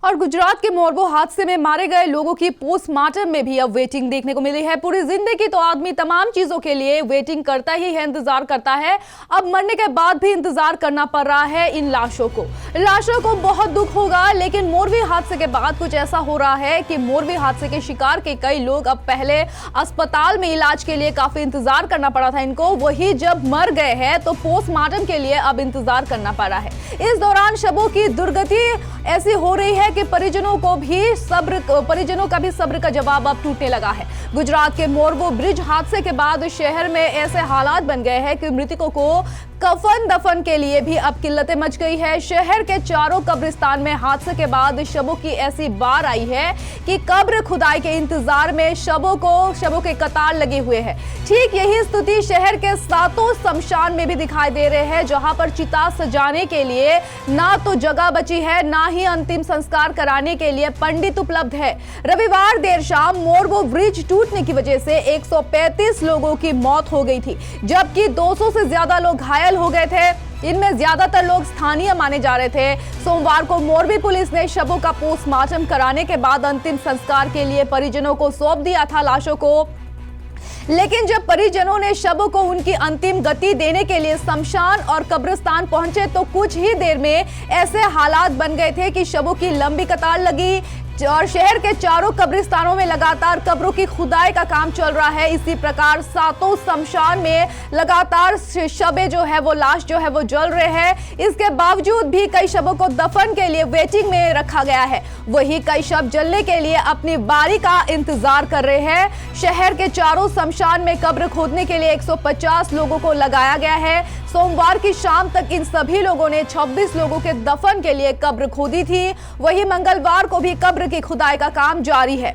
और गुजरात के मोरबो हादसे में मारे गए लोगों की पोस्टमार्टम में भी अब वेटिंग देखने को मिली है। पूरी जिंदगी तो आदमी तमाम चीजों के लिए वेटिंग करता ही है, इंतजार करता है। अब मरने के बाद भी इंतजार करना पड़ रहा है इन लाशों को बहुत दुख होगा। लेकिन मोरबी हादसे के बाद कुछ ऐसा हो रहा है कि मोरबी हादसे के शिकार के कई लोग अब पहले अस्पताल में इलाज के लिए काफी इंतजार करना पड़ा था इनको, वही जब मर गए हैं तो पोस्टमार्टम के लिए अब इंतजार करना पड़ रहा है। इस दौरान शवों की दुर्गति ऐसी हो रही है कि परिजनों का भी सब्र का जवाब अब टूटने लगा है। गुजरात के मोरबो ब्रिज हादसे के बाद शहर में ऐसे हालात बन गए हैं कि मृतकों को कफन दफन के लिए भी अब किल्लतें मच गई है। शहर के चारों कब्रिस्तान में हादसे के बाद शवों की ऐसी बार आई है कि कब्र खुदाई के इंतजार में शवों के कतार लगे हुए हैं। ठीक यही स्थिति शहर के सातों शमशान में भी दिखाई दे रहे हैं, जहां पर चिता सजाने के लिए ना तो जगह बची है, ना ही अंतिम संस्कार कराने के लिए पंडित उपलब्ध है। रविवार देर शाम मोरबो ब्रिज टूटने की वजह से 135 लोगों की मौत हो गई थी, जबकि 200 से ज्यादा लोग घायल हो गए थे। इनमें ज्यादातर लोग स्थानीय माने जा रहे थे। सोमवार को मोरबी पुलिस ने शवों का पोस्टमार्टम कराने के बाद अंतिम संस्कार के लिए परिजनों को सौंप दिया था लाशों को। लेकिन जब परिजनों ने शवों को उनकी अंतिम गति देने के लिए शमशान और कब्रिस्तान पहुंचे तो कुछ ही देर में ऐसे हालात बन गए थे कि शवों की लंबी कतार लगी और शहर के चारों कब्रिस्तानों में लगातार कब्रों की खुदाई का काम चल रहा है। इसी प्रकार सातों शमशान में लगातार शवें जो है वो लाश जो है वो जल रहे हैं। इसके बावजूद भी कई शवों को दफन के लिए वेटिंग में रखा गया है, वही कई शव जलने के लिए अपनी बारी का इंतजार कर रहे हैं। शहर के चारों शमशान में कब्र खोदने के लिए 150 लोगों को लगाया गया है। सोमवार की शाम तक इन सभी लोगों ने 26 लोगों के दफन के लिए कब्र खोदी थी। वही मंगलवार को भी कब्र की खुदाई का काम जारी है।